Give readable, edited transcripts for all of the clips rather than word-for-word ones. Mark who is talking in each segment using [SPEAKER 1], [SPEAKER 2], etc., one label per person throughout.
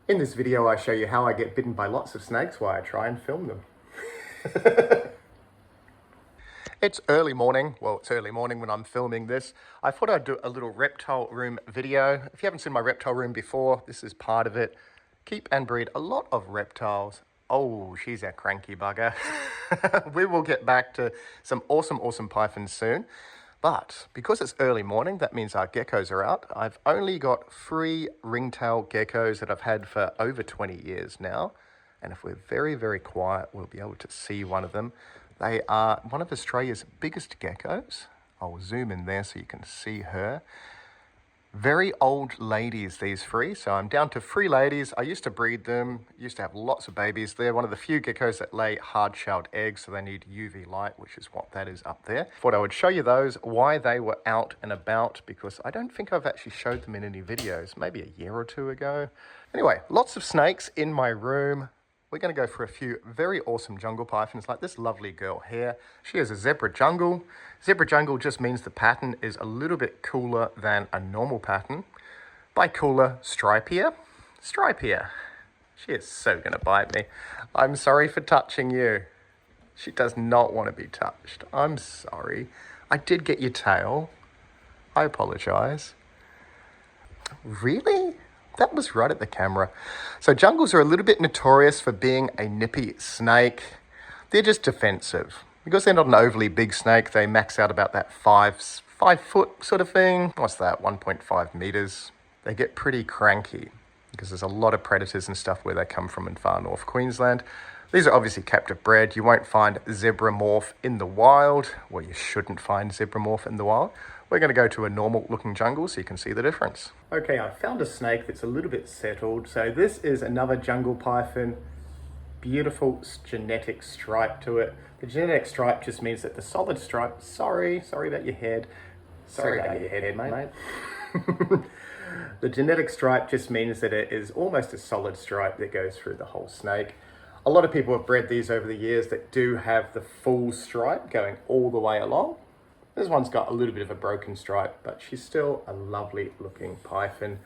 [SPEAKER 1] In this video, I show you how I get bitten by lots of snakes while I try and film them. It's early morning. Well, it's early morning when I'm filming this. I thought I'd do a little reptile room video. If you haven't seen my reptile room before, this is part of it. Keep and breed a lot of reptiles. Oh, she's a cranky bugger. We will get back to some awesome pythons soon. But because it's early morning, that means our geckos are out. I've only got 3 ringtail geckos that I've had for over 20 years now. And if we're very quiet, we'll be able to see one of them. They are one of Australia's biggest geckos. I'll zoom in there so you can see her. Very old ladies, these 3. So I'm down to 3 ladies. I used to breed them, used to have lots of babies. They're one of the few geckos that lay hard-shelled eggs, so they need UV light, which is what that is up there. Thought I would show you those, why they were out and about, because I don't think I've actually showed them in any videos, maybe a year or 2 ago. Anyway, lots of snakes in my room. We're going to go for a few very awesome jungle pythons like this lovely girl here. She is a zebra jungle. Zebra jungle just means the pattern is a little bit cooler than a normal pattern. By cooler, stripier. Stripier. She is so going to bite me. I'm sorry for touching you. She does not want to be touched. I'm sorry. I did get your tail. I apologize. Really? That was right at the camera. So jungles are a little bit notorious for being a nippy snake. They're just defensive. Because they're not an overly big snake, they max out about that 5 foot sort of thing. What's that, 1.5 meters? They get pretty cranky because there's a lot of predators and stuff where they come from in far north Queensland. These are obviously captive bred. You won't find zebra morph in the wild. Well, you shouldn't find zebra morph in the wild. We're going to go to a normal looking jungle so you can see the difference. Okay, I found a snake that's a little bit settled. So this is another jungle python. Beautiful genetic stripe to it. The genetic stripe just means that the solid stripe, sorry about your head. Sorry about your head, mate. The genetic stripe just means that it is almost a solid stripe that goes through the whole snake. A lot of people have bred these over the years that do have the full stripe going all the way along. This one's got a little bit of a broken stripe, but she's still a lovely looking python.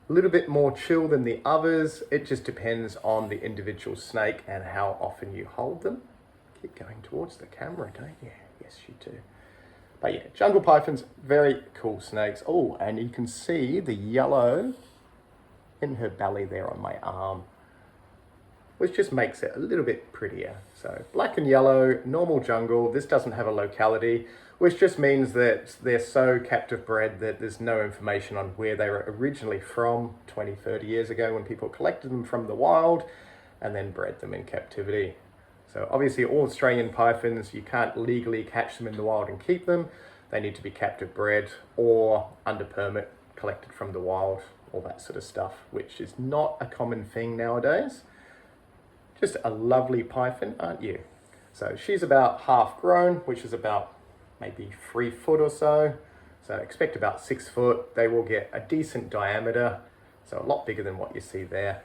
[SPEAKER 1] A little bit more chill than the others. It just depends on the individual snake and how often you hold them. Keep going towards the camera, don't you? Yes, you do. But yeah, jungle pythons, very cool snakes. Oh, and you can see the yellow in her belly there on my arm, which just makes it a little bit prettier. So black and yellow, normal jungle. This doesn't have a locality, which just means that they're so captive bred that there's no information on where they were originally from 20, 30 years ago when people collected them from the wild and then bred them in captivity. So obviously all Australian pythons, you can't legally catch them in the wild and keep them. They need to be captive bred or under permit, collected from the wild, all that sort of stuff, which is not a common thing nowadays. Just a lovely python, aren't you? So she's about half grown, which is about maybe 3 foot or so. So expect about 6 foot. They will get a decent diameter, so a lot bigger than what you see there.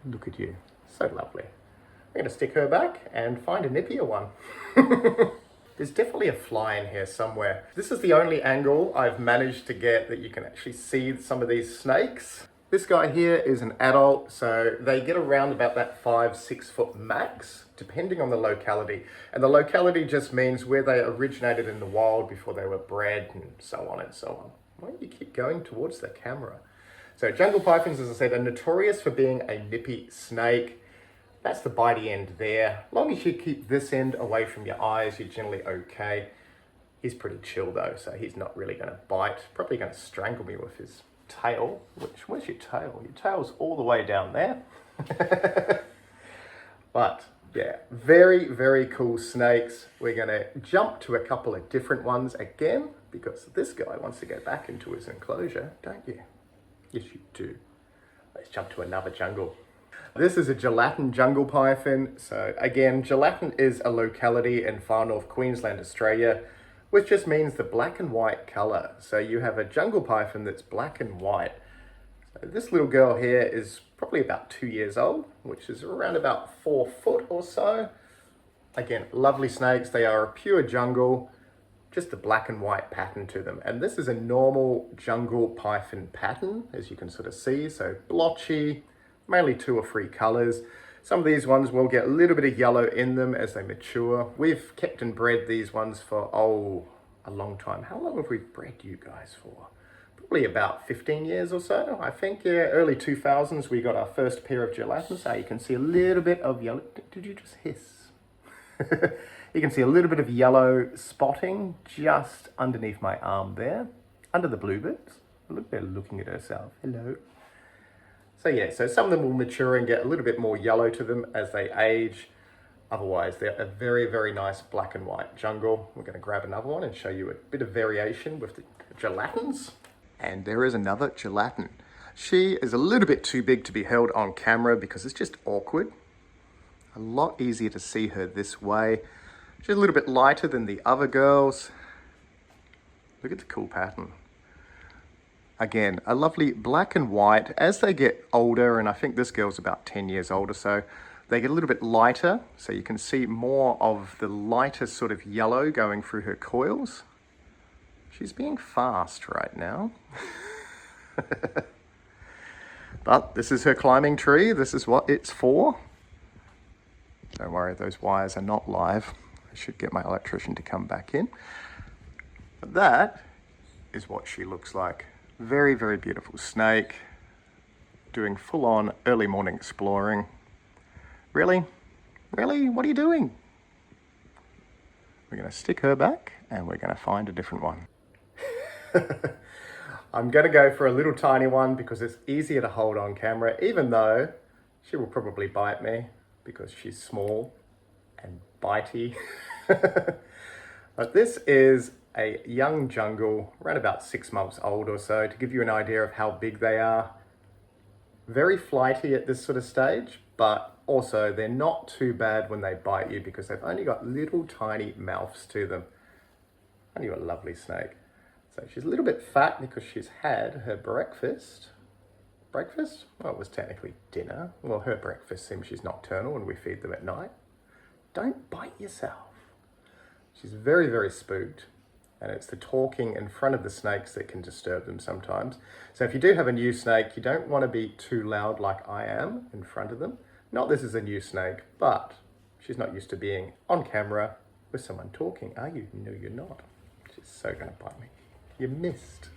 [SPEAKER 1] Look at you, so lovely. I'm gonna stick her back and find a nippier one. There's definitely a fly in here somewhere. This is the only angle I've managed to get that you can actually see some of these snakes. This guy here is an adult, so they get around about that 5-6 foot max, depending on the locality. And the locality just means where they originated in the wild before they were bred and so on and so on. Why don't you keep going towards the camera? So jungle pythons, as I said, are notorious for being a nippy snake. That's the bitey end there. As long as you keep this end away from your eyes, you're generally okay. He's pretty chill though, so he's not really gonna bite. Probably gonna strangle me with his tail. Where's your tail? Your tail's all the way down there. But yeah, very cool snakes. We're gonna jump to a couple of different ones again because this guy wants to go back into his enclosure, don't you? Yes, you do. Let's jump to another jungle. This is a gelatin jungle python. So again, gelatin is a locality in far north Queensland, Australia, which just means the black and white color. So you have a jungle python that's black and white. So this little girl here is probably about 2 years old, which is around about 4 foot or so. Again, lovely snakes. They are a pure jungle. just the black and white pattern to them. And this is a normal jungle python pattern, as you can sort of see. So blotchy, mainly 2 or 3 colors. Some of these ones will get a little bit of yellow in them as they mature. We've kept and bred these ones for, a long time. How long have we bred you guys for? Probably about 15 years or so, I think. Yeah, early 2000s, we got our first pair of gelatins. So you can see a little bit of yellow. Did you just hiss? You can see a little bit of yellow spotting just underneath my arm there, under the bluebirds. Look, they're looking at herself. Hello. So yeah, so some of them will mature and get a little bit more yellow to them as they age. Otherwise, they're a very, very nice black and white jungle. We're going to grab another one and show you a bit of variation with the gelatins. And there is another gelatin. She is a little bit too big to be held on camera because it's just awkward. A lot easier to see her this way. She's a little bit lighter than the other girls. Look at the cool pattern. Again, a lovely black and white. As they get older, and I think this girl's about 10 years old or so, they get a little bit lighter. So you can see more of the lighter sort of yellow going through her coils. She's being fast right now. But this is her climbing tree. This is what it's for. Don't worry, those wires are not live. I should get my electrician to come back in. But that is what she looks like. Very, very beautiful snake. Doing full-on early morning exploring. Really? Really? What are you doing? We're going to stick her back and we're going to find a different one. I'm going to go for a little tiny one because it's easier to hold on camera, even though she will probably bite me because she's small and bitey. But this is a young jungle, around about 6 months old or so, to give you an idea of how big they are. Very flighty at this sort of stage, but also they're not too bad when they bite you because they've only got little tiny mouths to them. And you're a lovely snake. So she's a little bit fat because she's had her breakfast. Breakfast? Well, it was technically dinner. Well, her breakfast seems she's nocturnal and we feed them at night. Don't bite yourself. She's very, very spooked. And it's the talking in front of the snakes that can disturb them sometimes. So if you do have a new snake, you don't want to be too loud like I am in front of them. Not this is a new snake, but she's not used to being on camera with someone talking. Are you? No, you're not. She's so going to bite me. You missed.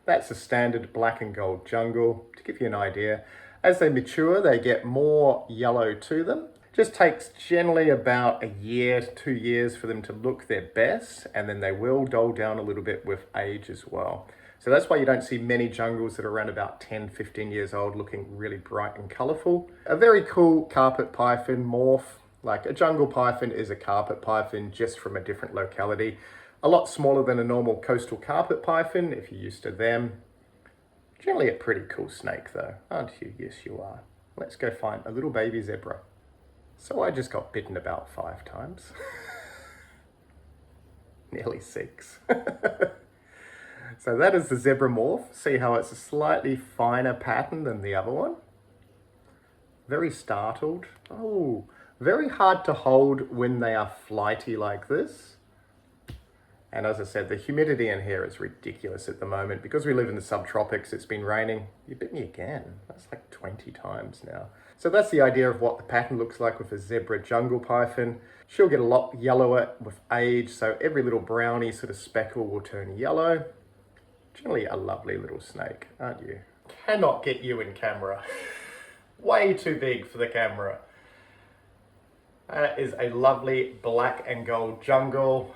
[SPEAKER 1] That's a standard black and gold jungle. To give you an idea, as they mature, they get more yellow to them. Just takes generally about a year to 2 years for them to look their best, and then they will dull down a little bit with age as well. So that's why you don't see many jungles that are around about 10, 15 years old looking really bright and colorful. A very cool carpet python morph. Like a jungle python is a carpet python just from a different locality. A lot smaller than a normal coastal carpet python if you're used to them. Generally a pretty cool snake though, aren't you? Yes, you are. Let's go find a little baby zebra. So I just got bitten about 5 times. Nearly 6. So that is the zebra morph. See how it's a slightly finer pattern than the other one? Very startled. Oh, very hard to hold when they are flighty like this. And as I said, the humidity in here is ridiculous at the moment. Because we live in the subtropics, it's been raining. You bit me again. That's like 20 times now. So that's the idea of what the pattern looks like with a zebra jungle python. She'll get a lot yellower with age, so every little brownie sort of speckle will turn yellow. Generally a lovely little snake, aren't you? Cannot get you in camera. Way too big for the camera. That is a lovely black and gold jungle.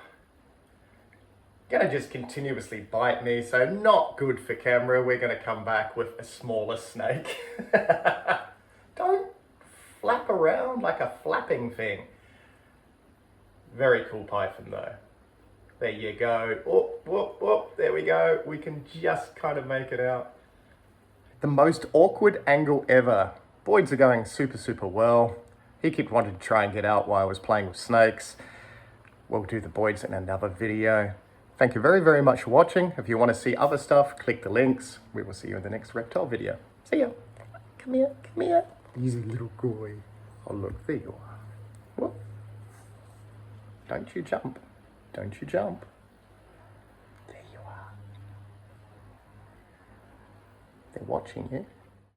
[SPEAKER 1] Gonna just continuously bite me, so not good for camera. We're gonna come back with a smaller snake. Don't flap around like a flapping thing. Very cool python though. There you go. Oh, whoop, whoop, there we go. We can just kind of make it out. The most awkward angle ever. Boyds are going super, super well. He kept wanting to try and get out while I was playing with snakes. We'll do the Boyds in another video. Thank you very, very much for watching. If you want to see other stuff, click the links. We will see you in the next reptile video. See ya. Come here, come here. Easy little boy. Oh look, there you are. Whoop. Don't you jump. Don't Don't you jump. There you are. They're watching you.